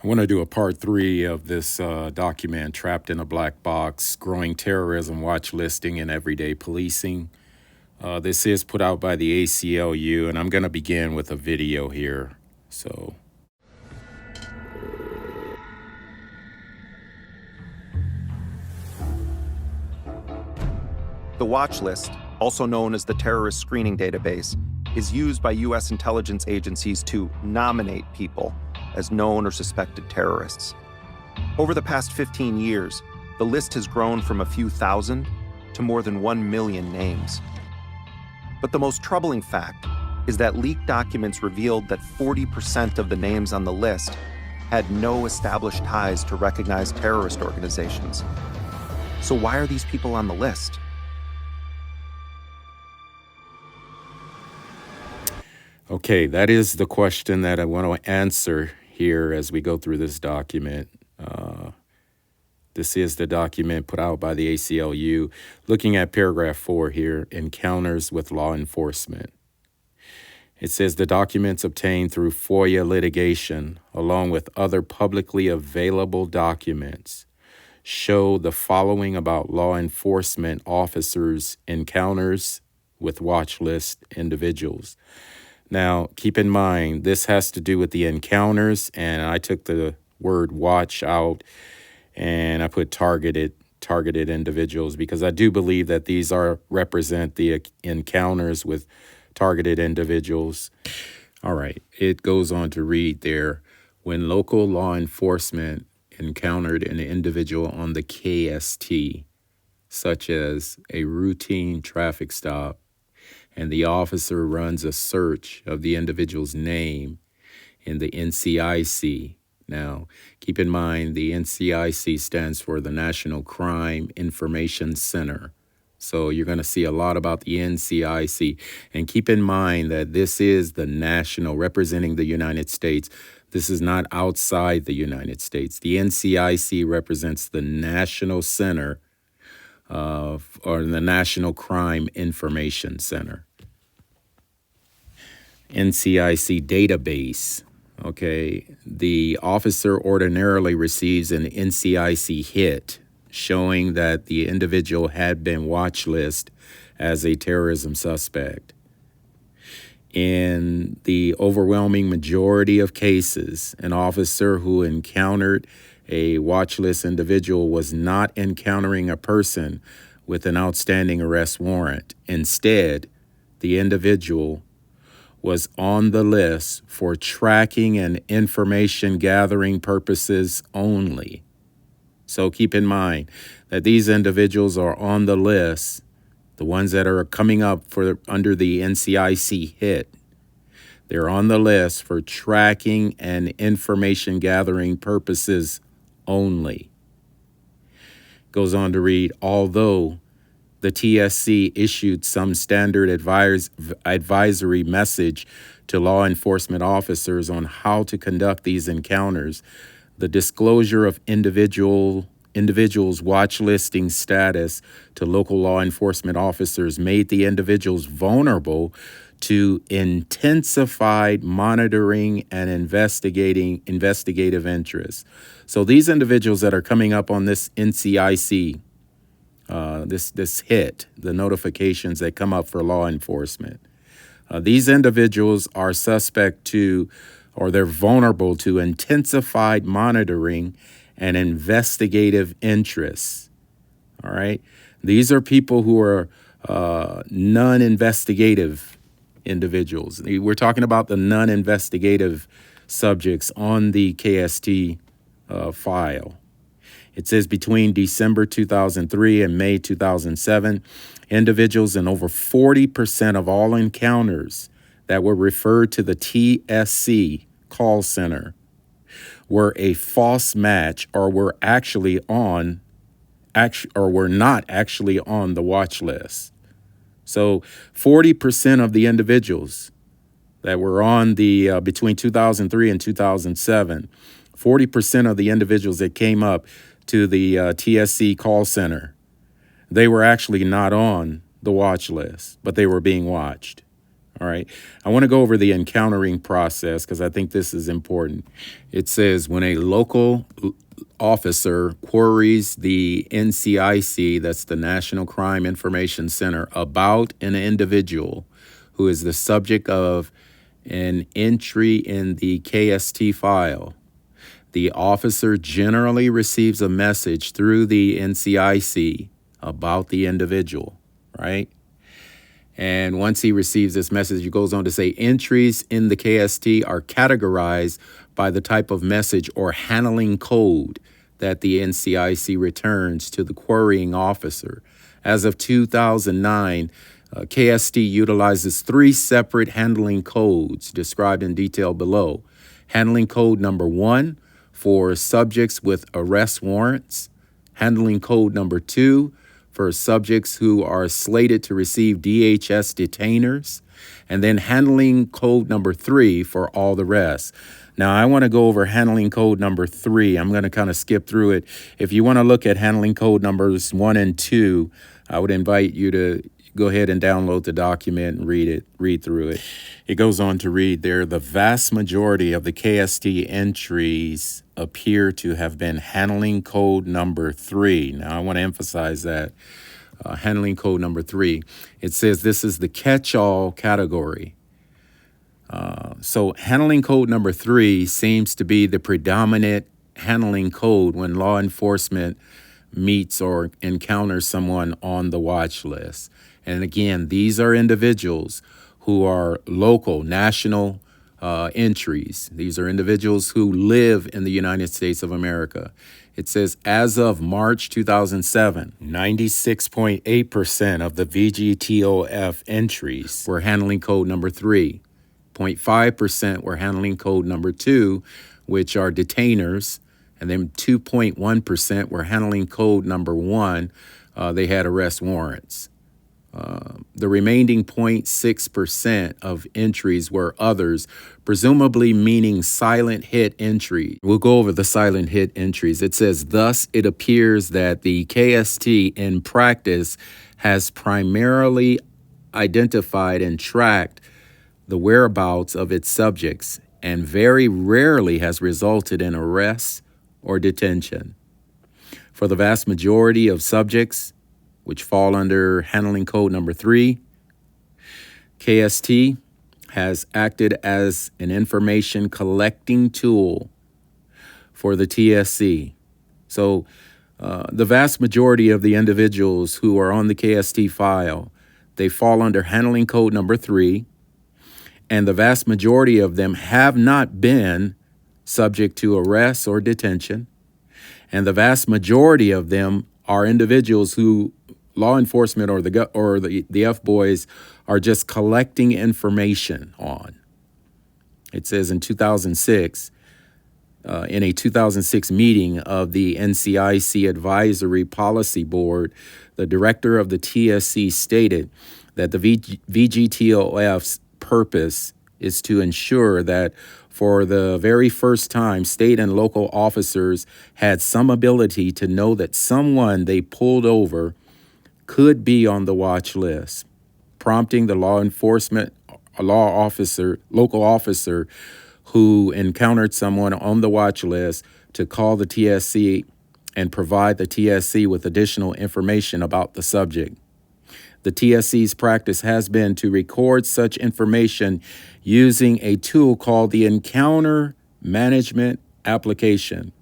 I want to do a part 3 of this document, Trapped in a Black Box, Growing Terrorism Watch Listing and Everyday Policing. This is put out by the ACLU, and I'm going to begin with a video here. So, the watch list, also known as the terrorist screening database, is used by U.S. intelligence agencies to nominate people as known or suspected terrorists. Over the past 15 years, the list has grown from a few thousand to more than 1 million names. But the most troubling fact is that leaked documents revealed that 40% of the names on the list had no established ties to recognized terrorist organizations. So why are these people on the list? okay, that is the question that I want to answer here as we go through this document. This is the document put out by the ACLU, looking at paragraph 4 here, Encounters with Law Enforcement. It says the documents obtained through FOIA litigation, along with other publicly available documents, show the following about law enforcement officers' encounters with watch list individuals. Now, keep in mind, this has to do with the encounters, and I took the word watch out and I put targeted individuals, because I do believe that these represent the encounters with targeted individuals. All right, it goes on to read there, when local law enforcement encountered an individual on the KST, such as a routine traffic stop, and the officer runs a search of the individual's name in the NCIC. Now, keep in mind, the NCIC stands for the National Crime Information Center. So you're going to see a lot about the NCIC. And keep in mind that this is the national, representing the United States. This is not outside the United States. The NCIC represents the National Center or the National Crime Information Center. NCIC database. Okay, the officer ordinarily receives an NCIC hit showing that the individual had been watch listed as a terrorism suspect. In the overwhelming majority of cases, an officer who encountered a watch list individual was not encountering a person with an outstanding arrest warrant. Instead, the individual was on the list for tracking and information gathering purposes only. So keep in mind that these individuals are on the list, the ones that are coming up for under the NCIC hit. They're on the list for tracking and information gathering purposes only. Goes on to read, although the TSC issued some standard advisory message to law enforcement officers on how to conduct these encounters, the disclosure of individuals' watch listing status to local law enforcement officers made the individuals vulnerable to intensified monitoring and investigative interests. So these individuals that are coming up on this NCIC, this hit, the notifications that come up for law enforcement, these individuals are suspect to, or they're vulnerable to, intensified monitoring and investigative interests. All right, these are people who are non-investigative individuals. We're talking about the non-investigative subjects on the KST file. It says between December 2003 and May 2007, individuals in over 40% of all encounters that were referred to the TSC call center were a false match or were not actually on the watch list. So 40% of the individuals that were on the between 2003 and 2007, 40% of the individuals that came up to the TSC call center, they were actually not on the watch list, but they were being watched. All right. I want to go over the encountering process because I think this is important. It says when a local officer queries the NCIC, that's the National Crime Information Center, about an individual who is the subject of an entry in the KST file, the officer generally receives a message through the NCIC about the individual, right? And once he receives this message, he goes on to say entries in the KST are categorized by the type of message or handling code that the NCIC returns to the querying officer. As of 2009, KST utilizes 3 separate handling codes described in detail below. Handling code number 1 for subjects with arrest warrants, handling code number 2 for subjects who are slated to receive DHS detainers, and then handling code number 3 for all the rest. Now, I want to go over handling code number 3. I'm going to kind of skip through it. If you want to look at handling code numbers 1 and 2, I would invite you to go ahead and download the document and read through it. It goes on to read there, the vast majority of the KST entries appear to have been handling code number 3. Now, I want to emphasize that. Handling code number 3. It says this is the catch-all category. So handling code number 3 seems to be the predominant handling code when law enforcement meets or encounters someone on the watch list. And again, these are individuals who are local, national entries. These are individuals who live in the United States of America. It says, as of March 2007, 96.8% of the VGTOF entries were handling code number 3. 0.5% were handling code number 2, which are detainers. And then 2.1% were handling code number 1. They had arrest warrants. The remaining 0.6% of entries were others, presumably meaning silent hit entry. We'll go over the silent hit entries. It says, thus, it appears that the KST in practice has primarily identified and tracked the whereabouts of its subjects and very rarely has resulted in arrests or detention. For the vast majority of subjects, which fall under handling code number 3, KST has acted as an information collecting tool for the TSC. So the vast majority of the individuals who are on the KST file, they fall under handling code number 3, and the vast majority of them have not been subject to arrest or detention, and the vast majority of them are individuals who law enforcement or the F-boys are just collecting information on. It says in 2006, in a 2006 meeting of the NCIC Advisory Policy Board, the director of the TSC stated that the VGTOF's purpose is to ensure that for the very first time, state and local officers had some ability to know that someone they pulled over could be on the watch list, prompting the local officer who encountered someone on the watch list to call the TSC and provide the TSC with additional information about the subject. The TSC's practice has been to record such information using a tool called the Encounter Management Application,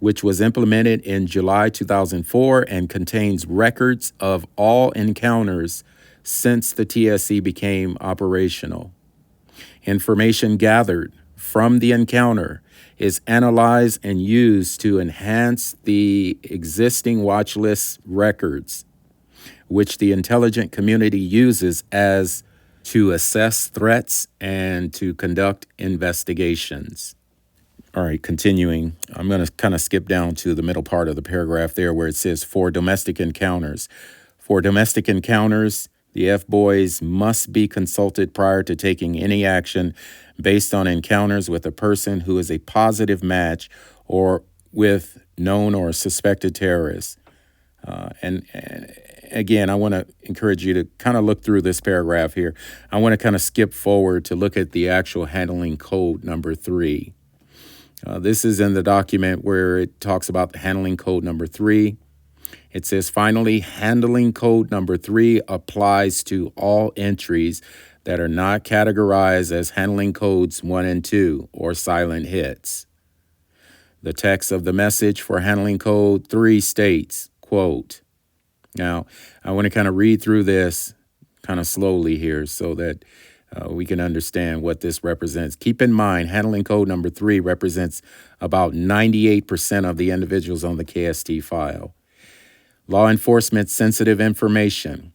which was implemented in July 2004 and contains records of all encounters since the TSC became operational. Information gathered from the encounter is analyzed and used to enhance the existing watch list records, which the intelligence community uses as to assess threats and to conduct investigations. All right, continuing, I'm going to kind of skip down to the middle part of the paragraph there where it says, for domestic encounters. For domestic encounters, the F-boys must be consulted prior to taking any action based on encounters with a person who is a positive match or with known or suspected terrorists. And again, I want to encourage you to kind of look through this paragraph here. I want to kind of skip forward to look at the actual handling code number 3. This is in the document where it talks about the handling code number 3. It says, finally, handling code number 3 applies to all entries that are not categorized as handling codes 1 and 2 or silent hits. The text of the message for handling code 3 states, quote, now I want to kind of read through this kind of slowly here so that we can understand what this represents. Keep in mind, handling code number 3 represents about 98% of the individuals on the KST file. Law enforcement sensitive information.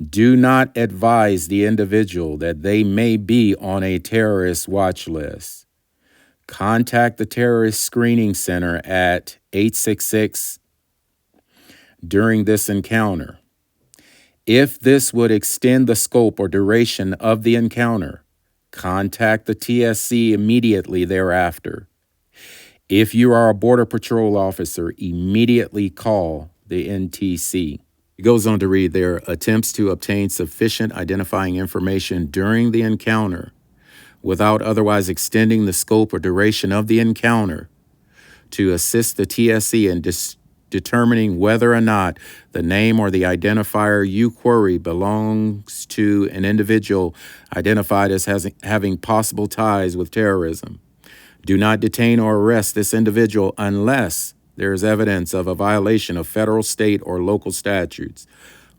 Do not advise the individual that they may be on a terrorist watch list. Contact the Terrorist Screening Center at 866 during this encounter. If this would extend the scope or duration of the encounter, contact the TSC immediately thereafter. If you are a Border Patrol officer, immediately call the NTC. It goes on to read there, attempts to obtain sufficient identifying information during the encounter without otherwise extending the scope or duration of the encounter to assist the TSC in determining whether or not the name or the identifier you query belongs to an individual identified as having possible ties with terrorism. Do not detain or arrest this individual unless there is evidence of a violation of federal, state, or local statutes.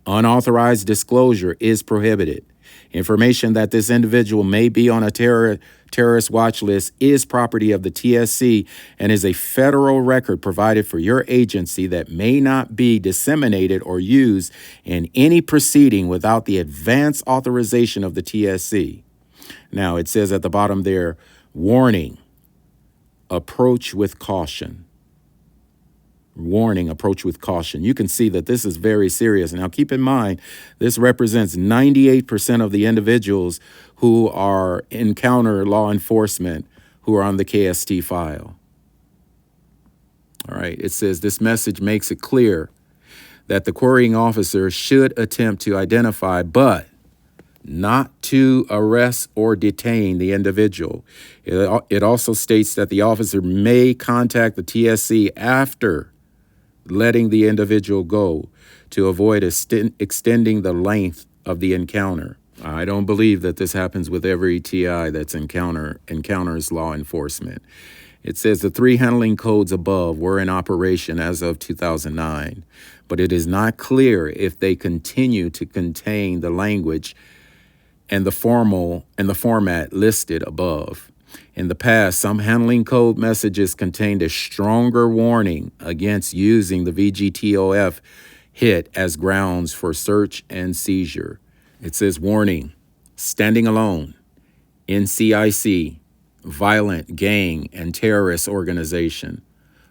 Unauthorized disclosure is prohibited. Information that this individual may be on a terrorist watch list is property of the TSC and is a federal record provided for your agency that may not be disseminated or used in any proceeding without the advance authorization of the TSC. Now, it says at the bottom there, warning, approach with caution. Warning, approach with caution. You can see that this is very serious. Now, keep in mind, this represents 98% of the individuals who encounter law enforcement who are on the KST file. All right, it says this message makes it clear that the querying officer should attempt to identify, but not to arrest or detain the individual. It also states that the officer may contact the TSC after letting the individual go to avoid extending the length of the encounter. I don't believe that this happens with every TI that's encounters law enforcement. It says the 3 handling codes above were in operation as of 2009, but it is not clear if they continue to contain the language and the format listed above. In the past, some handling code messages contained a stronger warning against using the VGTOF hit as grounds for search and seizure. It says, warning, standing alone, NCIC, violent gang and terrorist organization.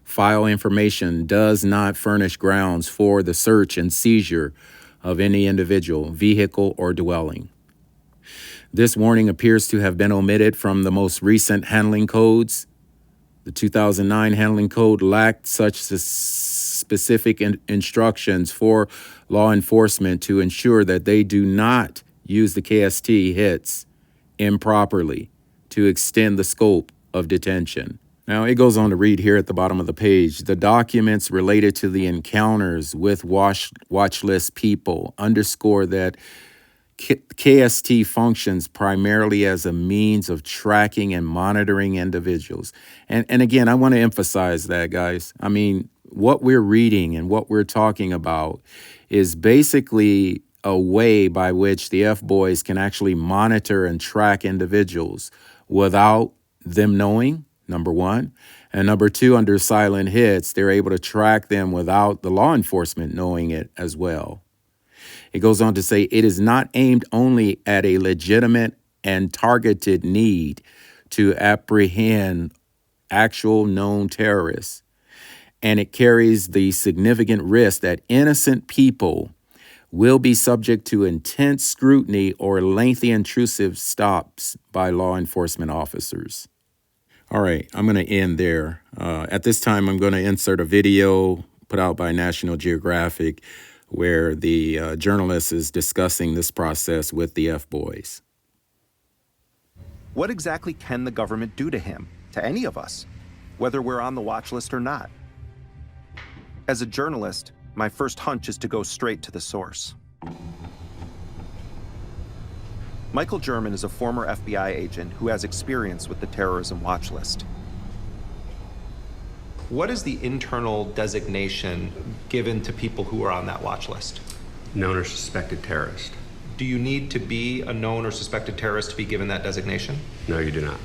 File information does not furnish grounds for the search and seizure of any individual, vehicle, or dwelling. This warning appears to have been omitted from the most recent handling codes. The 2009 handling code lacked such specific instructions for law enforcement to ensure that they do not use the KST hits improperly to extend the scope of detention. Now, it goes on to read here at the bottom of the page, the documents related to the encounters with watch list people underscore that KST functions primarily as a means of tracking and monitoring individuals. And again, I want to emphasize that, guys. I mean, what we're reading and what we're talking about is basically a way by which the F-boys can actually monitor and track individuals without them knowing, number one. And number two, under silent hits, they're able to track them without the law enforcement knowing it as well. It goes on to say it is not aimed only at a legitimate and targeted need to apprehend actual known terrorists, and it carries the significant risk that innocent people will be subject to intense scrutiny or lengthy intrusive stops by law enforcement officers. All right, I'm going to end there. At this time, I'm going to insert a video put out by National Geographic where the journalist is discussing this process with the F-boys. What exactly can the government do to him, to any of us, whether we're on the watch list or not? As a journalist, my first hunch is to go straight to the source. Michael German is a former FBI agent who has experience with the terrorism watch list. What is the internal designation given to people who are on that watch list? Known or suspected terrorist. Do you need to be a known or suspected terrorist to be given that designation? No, you do not.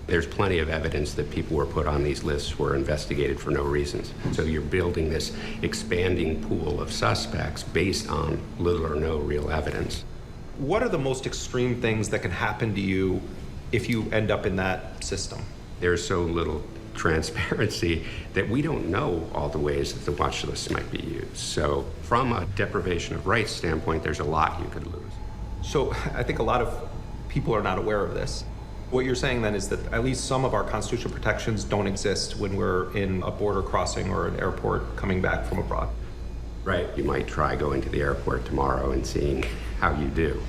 There's plenty of evidence that people who were put on these lists were investigated for no reasons. So you're building this expanding pool of suspects based on little or no real evidence. What are the most extreme things that can happen to you if you end up in that system? There's so little transparency that we don't know all the ways that the watch lists might be used. So from a deprivation of rights standpoint, there's a lot you could lose. So I think a lot of people are not aware of this. What you're saying then is that at least some of our constitutional protections don't exist when we're in a border crossing or an airport coming back from abroad. Right. You might try going to the airport tomorrow and seeing how you do.